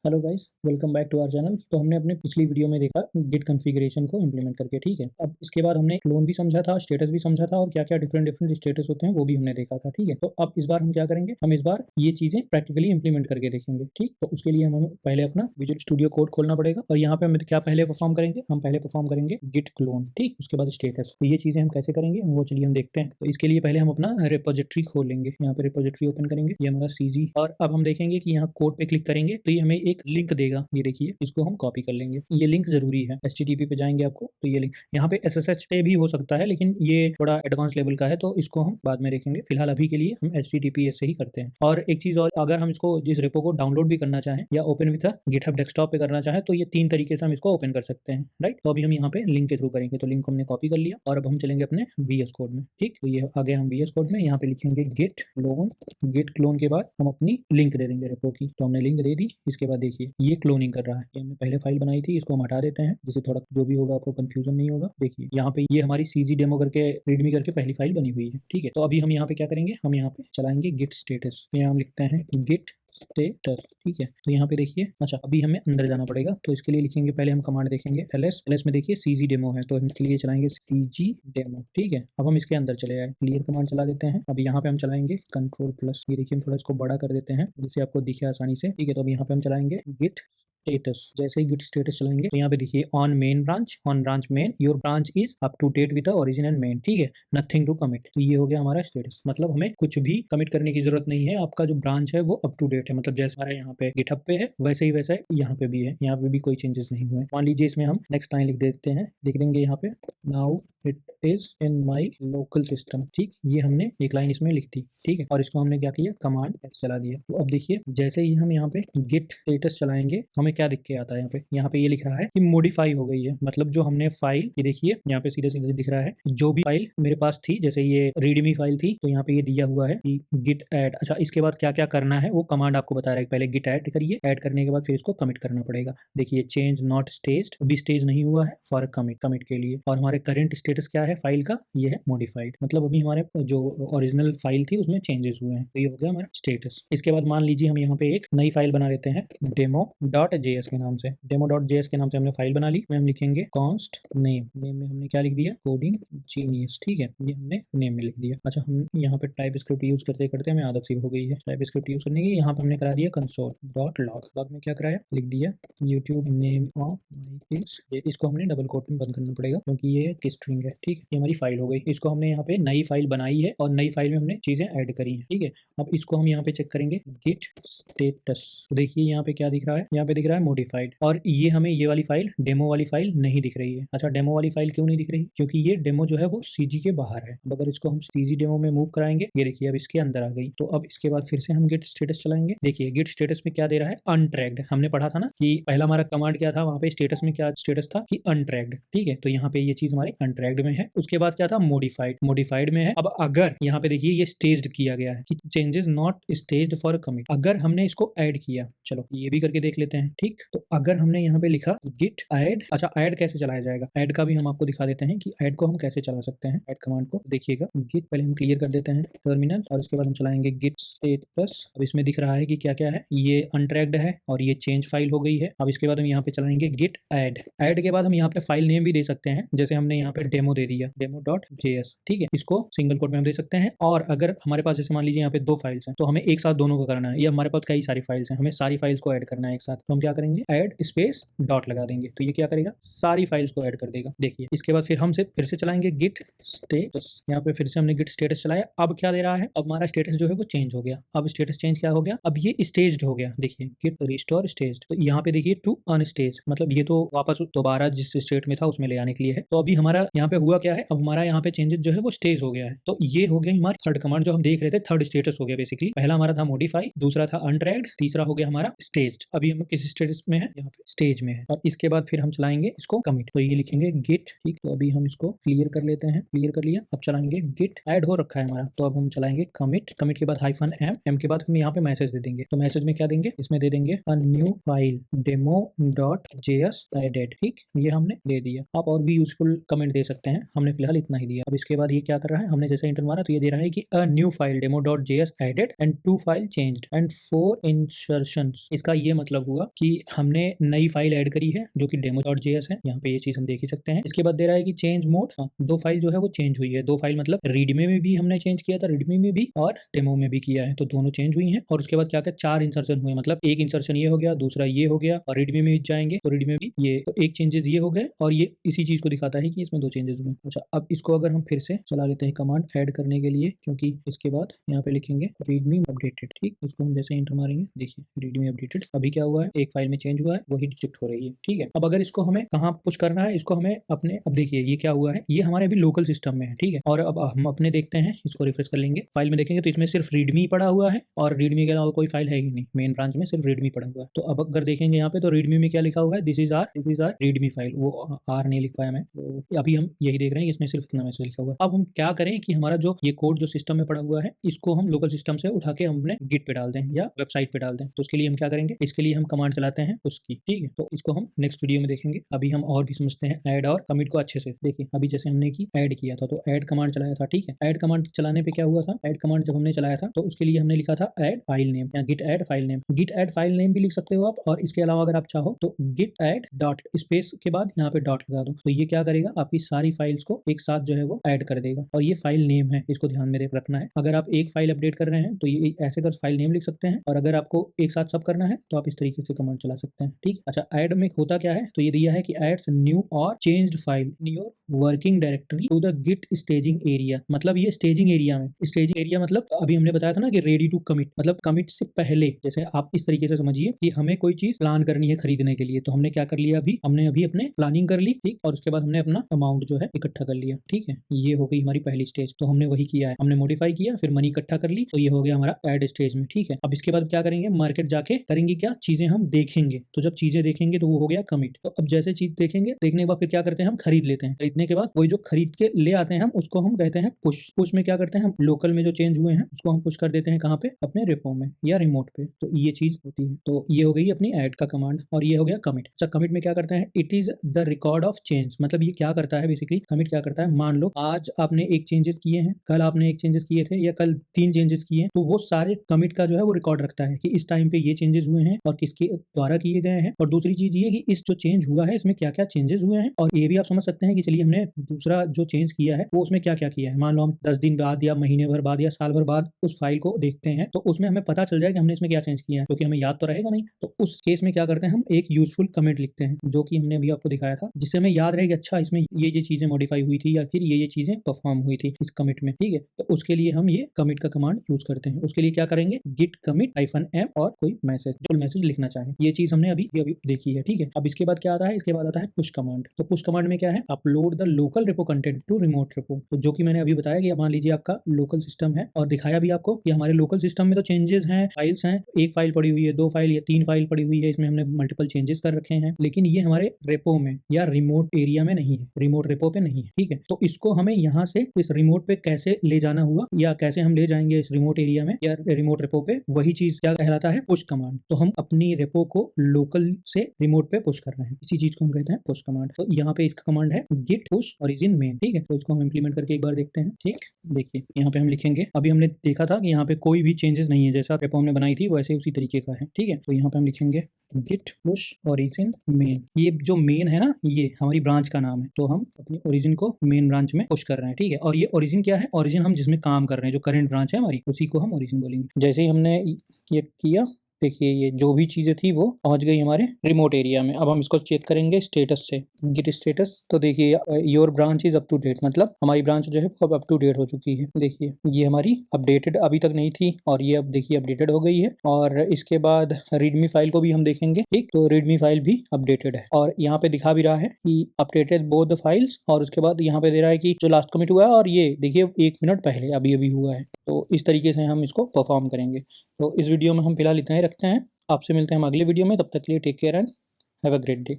Hello guys, welcome back to our channel. तो हमने अपने पिछली वीडियो में देखा गिट कॉन्फ़िगरेशन को इम्प्लीमेंट करके, ठीक है। अब इसके बाद हमने क्लोन भी समझा था, स्टेटस भी समझा था और क्या क्या डिफरेंट स्टेटस होते हैं वो भी हमने देखा था, ठीक है। तो अब इस बार हम क्या करेंगे, हम इस बार ये चीज़ें प्रैक्टिकली इम्प्लीमेंट करके देखेंगे, ठीक। तो उसके लिए हमें पहले अपना विजुअल स्टूडियो कोड खोलना पड़ेगा और यहाँ पे हम क्या पहले परफॉर्म करेंगे, हम पहले परफॉर्म करेंगे गिट क्लोन, ठीक। उसके बाद स्टेटस। तो ये चीज़ें हम कैसे करेंगे वो चलिए हम देखते हैं। तो इसके लिए पहले हम अपना रिपोजिटरी खोल लेंगे, यहाँ पे रिपोजिटरी ओपन करेंगे, ये हमारा CG। और अब हम देखेंगे कि यहाँ कोड पे क्लिक करेंगे तो ये हमें एक लिंक देगा, ये देखिए, इसको हम कॉपी कर लेंगे। ये लिंक जरूरी है, HTTP पे जाएंगे आपको तो ये लिंक, यहाँ पे SSH पे भी हो सकता है लेकिन ये थोड़ा एडवांस लेवल का है तो इसको हम बाद में देखेंगे। फिलहाल अभी के लिए हम HTTPS से ही करते हैं। और एक चीज़ और, अगर हम इसको जिस रेपो को डाउनलोड भी करना चाहें या ओपन विद गिटहब डेस्कटॉप पे करना चाहें तो ये 3 तरीके से हम इसको ओपन कर सकते हैं, राइट। तो अभी हम यहाँ पे लिंक के थ्रू करेंगे, तो लिंक हमने कॉपी कर लिया और अब हम चलेंगे अपने VS कोड में, ठीक। तो ये आ गए हम VS कोड में, यहाँ पे लिखेंगे गिट क्लोन। गिट क्लोन के बाद हम अपनी लिंक दे देंगे रेपो की, तो हमने लिंक दे दी। इसके बाद देखिए ये क्लोनिंग कर रहा है, ये हमने पहले फाइल बनाई थी, इसको हम हटा देते हैं जिससे थोड़ा जो भी होगा आपको कंफ्यूजन नहीं होगा। देखिए यहाँ पे ये हमारी CG डेमो करके रीडमी करके पहली फाइल बनी हुई है, ठीक है। तो अभी हम यहाँ पे क्या करेंगे, हम यहाँ पे चलाएंगे गिट स्टेटस। यहाँ हम लिखते हैं गिट स्टेटस, ठीक है। तो यहाँ पे देखिए, अच्छा अभी हमें अंदर जाना पड़ेगा तो इसके लिए लिखेंगे, पहले हम कमांड देखेंगे ls में देखिए CG डेमो है तो हम इसके लिए चलाएंगे CG डेमो, ठीक है। अब हम इसके अंदर चले आए, क्लियर कमांड चला देते हैं। अब यहाँ पे हम चलाएंगे कंट्रोल+, ये देखिए हम थोड़ा इसको बड़ा कर देते हैं जिससे आपको दिखे आसानी से, ठीक है। तो अब यहाँ पे हम चलाएंगे गिट स्टेटस। जैसे ही गिट स्टेटस चलाएंगे तो यहाँ पे देखिए on main branch, on branch main, your branch is up to date with the origin and main, ठीक है। नथिंग टू कमिट, तो ये हो गया हमारा स्टेटस। मतलब हमें कुछ भी कमिट करने की जरूरत नहीं है, आपका जो ब्रांच है वो अप टू डेट है। मतलब जैसा हमारा यहाँ पे गिटहब पे है वैसे ही वैसा यहाँ पे भी है, यहाँ पे भी कोई चेंजेस नहीं हुए। मान लीजिए इसमें हम नेक्स्ट लाइन लिख देते हैं, लिख देंगे यहाँ पे now it is in my local system, ठीक। ये हमने एक लाइन इसमें लिख दी, ठीक है। और इसको हमने क्या किया, कमांड S चला दिया। तो अब देखिए जैसे ही हम यहाँ पे गिट स्टेटस चलाएंगे हमें क्या दिख के आता है, यहाँ पे ये लिख रहा है कि मॉडिफाई हो गई है। मतलब जो हमने फाइल, ये देखिए यहाँ पे सीधे सीधे दिख रहा है जो भी फाइल मेरे पास थी, जैसे ये रीडमी फाइल थी तो यहाँ पे ये दिया हुआ है कि गिट ऐड। अच्छा इसके बाद क्या क्या करना है वो कमांड आपको बता रहा है, पहले गिट ऐड करिए, ऐड करने के बाद फिर इसको कमिट करना पड़ेगा। देखिए चेंज नॉट स्टेज्ड, अभी स्टेज नहीं हुआ है फॉर कमिट के लिए। और हमारे करंट स्टेटस क्या है फाइल का, ये है मॉडिफाइड। मतलब अभी हमारे जो ओरिजिनल फाइल थी उसमें चेंजेस हुए हैं, तो ये हो गया हमारा स्टेटस। इसके बाद मान लीजिए हम यहाँ पे एक नई फाइल बना लेते हैं demo.js के नाम से। demo.js के नाम से हमने फाइल बना ली, में हम लिखेंगे const name। नेम में हमने क्या लिख दिया, कोडिंग जीनियस, ठीक है। ये हमने नेम में लिख दिया। अच्छा हम यहाँ पे टाइप स्क्रिप्ट यूज करते करते हमें आदत सी हो गई है टाइप स्क्रिप्ट यूज करने की। यहाँ पे हमने करा दिया console.log, लॉग में क्या कराया, लिख दिया YouTube name of my page. इसको हमने डबल कोट में बंद करना पड़ेगा क्योंकि ये स्ट्रिंग है, ठीक है। ये हमारी फाइल हो गई। इसको हमने यहाँ पे नई फाइल बनाई है और नई फाइल में हमने चीजें ऐड करी है, ठीक है। अब इसको हम यहाँ पे चेक करेंगे गिट स्टेटस। देखिए यहाँ पे क्या दिख रहा है, यहाँ पे दिख रहा है मॉडिफाइड। और ये हमें ये वाली फाइल, डेमो वाली फाइल नहीं दिख रही है। अच्छा डेमो वाली फाइल क्यों नहीं दिख रही, क्योंकि ये डेमो जो है वो CG के बाहर है। अब अगर इसको हम CG डेमो में मूव कराएंगे, ये देखिए अब इसके अंदर आ गई। तो अब इसके बाद फिर से हम गिट स्टेटस चलाएंगे। देखिए गिट स्टेटस में क्या दे रहा है, अनट्रैक्ड। हमने पढ़ा था ना कि पहला हमारा कमांड क्या था, वहां पे स्टेटस में क्या स्टेटस था कि अनट्रैक्ड, ठीक है। तो यहाँ पे ये चीज हमारी अनट्रैक्ड में है। उसके बाद क्या था, मॉडिफाइड में है। अब अगर यहाँ पे देखिए ये स्टेज्ड किया गया है कि changes not staged for commit, अगर हमने इसको ऐड किया, चलो ये भी करके देख लेते हैं, ठीक। तो अगर हमने यहाँ पे लिखा गिट ऐड, अच्छा ऐड कैसे चलाया जाएगा, ऐड का भी हम आपको दिखा देते हैं कि ऐड को हम कैसे चला सकते हैं। ऐड कमांड को देखिएगा, गिट पहले हम क्लियर कर देते हैं टर्मिनल और उसके बाद हम चलाएंगे गिट स्टेटस। अब इसमें दिख रहा है कि क्या क्या है, ये अनट्रैक्ड है और ये चेंज फाइल हो गई है। अब इसके बाद हम यहाँ पे चलाएंगे गिट ऐड। ऐड के बाद हम यहाँ पे फाइल नेम भी दे सकते हैं, जैसे हमने यहाँ पे डेमो दे दिया, demo.js, ठीक है। इसको सिंगल कोट में हम दे सकते हैं। और अगर हमारे पास जैसे मान लीजिए यहाँ पे 2 फाइल्स हैं तो हमें एक साथ दोनों को करना है, ये हमारे पास कई सारी फाइल्स हैं, हमें सारी फाइल्स को ऐड करना है एक साथ। तो हम क्या करेंगे, ऐड स्पेस डॉट लगा देंगे, तो ये क्या करेगा, सारी फाइल्स को ऐड कर देगा। देखिए इसके बाद फिर से चलाएंगे गिट स्टेटस। यहाँ पे फिर से हमने गिट स्टेटस चलाया। अब क्या दे रहा है, अब हमारा स्टेटस जो है वो चेंज हो गया। अब स्टेटस चेंज क्या हो गया, अब ये स्टेज्ड हो गया। देखिए गिट रिस्टोर स्टेज्ड, तो यहाँ पे देखिए टू अनस्टेज, मतलब ये तो वापस दोबारा जिस स्टेट में था उसमें ले आने के लिए है। तो अभी हमारा यहाँ पे हुआ क्या है, अब हमारा यहाँ पे चेंजेस जो है वो स्टेज हो गया है। तो ये हो गया हमारी थर्ड कमांड जो हम देख रहे थे, थर्ड स्टेटस हो गया बेसिकली। पहला हमारा था मॉडिफाई, दूसरा था अनट्रैक्ड, तीसरा हो गया हमारा स्टेज्ड। अभी हम किस स्टेटस में है, यहाँ पे स्टेज में है। और इसके बाद फिर हम चलाएंगे इसको कमिट, तो ये लिखेंगे गिट, ठीक। तो अभी हम इसको क्लियर कर लेते हैं, क्लियर कर लिया। अब चलाएंगे गिट ऐड हो रखा है हमारा, तो अब हम चलाएंगे कमिट। कमिट के बाद -m के बाद हम यहाँ पे मैसेज दे देंगे। तो मैसेज में क्या देंगे, इसमें दे देंगे अ न्यू फाइल demo.js एडेड, ठीक। ये हमने दे दिया। आप और भी यूजफुल कमेंट दे सकते हैं, हमने फिलहाल इतना ही दिया। अब इसके बाद ये क्या कर रहा है, हमने जैसे इंटर मारा तो ये दे रहा है कि a new file demo.js added and 2 file changed and 4 insertions. इसका ये मतलब हुआ कि अभी हमने नई फाइल ऐड करी है जो कि demo.js है, यहाँ पे ये चीज हम देख ही सकते हैं। इसके बाद दे रहा है कि चेंज मोड, दो फाइल जो है वो चेंज हुई है। दो फाइल मतलब रीडमे में भी हमने चेंज किया था, रीडमे में भी और डेमो में भी किया है, तो दोनों चेंज हुई हैं। और उसके बाद क्या क्या 4 इंसर्शन हुए, मतलब एक इंसर्शन ये हो गया, दूसरा ये हो गया, और रीडमे में जाएंगे तो रीडमे भी ये, तो एक चेंजेस ये हो गए और ये इसी चीज को दिखाता है कि इसमें 2 चेंजेस हुए। अच्छा, अब इसको अगर हम फिर से चला लेते हैं कमांड ऐड करने के लिए, क्योंकि इसके बाद यहाँ पे लिखेंगे रीडमी अपडेटेड। ठीक, इसको हम जैसे एंटर मारेंगे, देखिए रीडमी अपडेटेड अभी क्या हुआ है, एक फाइल में चेंज हुआ है, वही डिटेक्ट हो रही है। ठीक है, अब अगर इसको हमें कहाँ पुश करना है, इसको हमें अपने, अब देखिए ये क्या हुआ है, ये हमारे अभी लोकल सिस्टम में है। ठीक है, और अब हम अपने देखते हैं, इसको रिफ्रेश कर लेंगे, फाइल में देखेंगे तो इसमें सिर्फ रीडमी पड़ा हुआ है और रीडमी के अलावा कोई फाइल है ही नहीं, मेन ब्रांच में सिर्फ रीडमी पड़ा हुआ है। तो अब अगर देखेंगे यहाँ पे तो रीडमी में क्या लिखा हुआ है, this is our readme file, वो आर नहीं लिख पाया मैं, तो अभी हम यही देख रहे हैं, इसमें सिर्फ इतना मैसेज लिखा हुआ है। अब हम क्या करें कि हमारा जो ये कोड जो सिस्टम में पड़ा हुआ है, इसको हम लोकल सिस्टम से उठा के हम अपने गिट पे डाल दें या वेबसाइट पे डाल दें। तो उसके लिए हम क्या करेंगे, इसके लिए हम कमांड चलाते हैं उसकी। ठीक है, तो इसको हम नेक्स्ट वीडियो में देखेंगे। अभी हम और भी समझते हैं ऐड और कमिट को अच्छे से। देखिए अभी जैसे हमने की ऐड किया था तो ऐड कमांड चलाया था। ठीक है, ऐड कमांड चलाने पे क्या हुआ था, ऐड कमांड जब हमने चलाया था तो उसके लिए हमने लिखा था ऐड फाइल नेम या git add file name. Git add file name भी लिख सकते हो आप, और इसके अलावा अगर आप चाहो तो गिट ऐड डॉट स्पेस के बाद यहाँ पे डॉट लगा दो, तो ये क्या करेगा, आपकी सारी फाइल्स को एक साथ जो है वो ऐड कर देगा। और ये फाइल नेम है, इसको ध्यान में रखना है। अगर आप एक फाइल अपडेट कर रहे हैं तो ये ऐसे कर फाइल नेम लिख सकते हैं, और अगर आपको एक साथ सब करना है तो आप इस तरीके से कमांड चला सकते हैं। ठीक, अच्छा ऐड में होता क्या है, तो ये दिया है कि एड्स न्यू और changed file in your working directory to the Git staging area. मतलब ये स्टेजिंग एरिया में, स्टेजिंग एरिया मतलब अभी हमने बताया था ना कि रेडी टू कमिट, मतलब कमिट से पहले। जैसे आप इस तरीके से समझिए कि हमें कोई चीज प्लान करनी है खरीदने के लिए, तो हमने क्या कर लिया, अभी हमने अपने प्लानिंग कर ली। ठीक, और उसके बाद हमने अपना अमाउंट जो है इकट्ठा कर लिया। ठीक है, ये हो गई हमारी पहली स्टेज, तो हमने वही किया है, हमने मॉडिफाई किया, फिर मनी इकट्ठा कर ली, तो ये हो गया हमारा ऐड स्टेज में। ठीक है, अब इसके बाद क्या करेंगे, मार्केट जाके करेंगे क्या, चीजें हम देखेंगे, तो जब चीजें देखेंगे तो वो हो गया कमिट। तो अब जैसे चीज देखेंगे, देखने के बाद फिर क्या करते हैं, हम खरीद लेते हैं। खरीदने के बाद वही जो खरीद के ले आते हैं हम, उसको हम कहते हैं पुश। पुश में क्या करते हैं, हम लोकल में जो चेंज हुए हैं उसको हम पुश कर देते हैं, कहाँ पे, अपने रेपो में या रिमोट पे। तो ये चीज होती है। तो ये हो गई अपनी ऐड का कमांड, और ये हो गया कमिट। अच्छा, कमिट में क्या करते हैं, it is the record of change. मतलब ये क्या करता है बेसिकली, कमिट क्या करता है, मान लो आज आपने एक चेंजेस किए हैं, कल आपने एक चेंजेस किए थे, या कल 3 चेंजेस किए, तो वो सारे कमिट का जो है वो रिकॉर्ड रखता है कि इस टाइम पे ये चेंजेस हुए हैं और किसके द्वारा किए गए हैं। और दूसरी चीज ये कि इस जो चेंज हुआ है इसमें क्या क्या चेंजेस हुए हैं, और ये भी आप समझ सकते हैं कि चलिए हमने दूसरा जो चेंज किया है वो उसमें क्या क्या किया है। मान लो हम 10 दिन बाद या महीने भर बाद या साल भर बाद उस फाइल को देखते हैं, तो उसमें हमें पता चल जाए कि हमने इसमें क्या चेंज किया है, क्योंकि हमें याद तो रहेगा नहीं। तो उस केस में क्या करते हैं, हम एक यूजफुल कमेंट लिखते हैं, जो कि हमने अभी आपको दिखाया था, जिससे हमें याद रहे कि अच्छा इसमें ये चीजें मॉडिफाई हुई थी या फिर ये चीजें परफॉर्म हुई थी इस कमिट में। ठीक है, तो उसके लिए हम ये कमिट का कमांड यूज करते हैं। उसके लिए क्या करेंगे, गिट कमिट -m और कोई मैसेज, जो मैसेज लिखना चाहे। ये चीज हमने अभी देखी है। ठीक है, अब इसके बाद क्या आता है, इसके बाद आता है पुश कमांड। तो पुश कमांड में क्या है, upload the local repo content to remote repo. तो जो कि मैंने अभी बताया कि मान लीजिए आपका लोकल सिस्टम है, और दिखाया भी आपको कि हमारे लोकल सिस्टम में तो चेंजेस हैं, फाइल्स हैं, एक फाइल पड़ी हुई है, 2 फाइल या 3 फाइल पड़ी हुई है, इसमें हमने मल्टीपल चेंजेस कर रखे हैं, लेकिन ये हमारे रेपो में या रिमोट एरिया में नहीं है, रिमोट रेपो पे नहीं है। ठीक है, तो इसको हमें यहाँ से इस रिमोट पे कैसे ले जाना हुआ, या कैसे हम ले जाएंगे इस रिमोट एरिया में या रिमोट रेपो पे, वही चीज क्या कहलाता है, पुश कमांड। तो हम अपनी रेपो को लोकल से रिमोट पे पुश कर रहे हैं, इसी चीज को हम कहते हैं पुश कमांड। तो यहाँ पे इसका कमांड है गिट पुश ओरिजिन मेन। ठीक है, तो इसको हम इंप्लीमेंट करके एक बार देखते हैं। ठीक, देखिए यहाँ पे हम लिखेंगे, अभी हमने देखा था कि यहाँ पे कोई भी चेंजेस नहीं है, जैसा रेपो हमने बनाई थी वैसे उसी तरीके का है। ठीक है, तो यहाँ पे हम लिखेंगे गिट पुश ओरिजिन मेन। ये जो मेन है ना, ये हमारी ब्रांच का नाम है, तो हम अपनी ओरिजिन को मेन ब्रांच में पुश कर रहे हैं। ठीक है, और ये ओरिजिन क्या है, ओरिजिन हम जिसमें काम कर रहे हैं, जो करंट ब्रांच है हमारी, उसी को हम ओरिजिन बोलेंगे। जैसे ही हमने ये किया, देखिए ये जो भी चीज़ें थी वो पहुंच गई हमारे रिमोट एरिया में। अब हम इसको चेक करेंगे स्टेटस से, गिट स्टेटस। तो देखिए your branch is up to date, मतलब हमारी ब्रांच जो है वो अब अप टू डेट हो चुकी है। देखिए ये हमारी अपडेटेड अभी तक नहीं थी, और ये अब देखिए अपडेटेड हो गई है। और इसके बाद रीडमी फाइल को भी हम देखेंगे। ठीक, तो रीडमी फाइल भी अपडेटेड है, और यहाँ पे दिखा भी रहा है कि अपडेटेड बोथ द फाइल्स। और उसके बाद यहाँ पे दे रहा है कि जो लास्ट कमिट हुआ है, और ये देखिए 1 मिनट पहले अभी अभी हुआ है। तो इस तरीके से हम इसको परफॉर्म करेंगे। तो इस वीडियो में हम फिलहाल इतना ही रखते हैं, आपसे मिलते हैं हम अगले वीडियो में। तब तक के लिए take care and have a great day.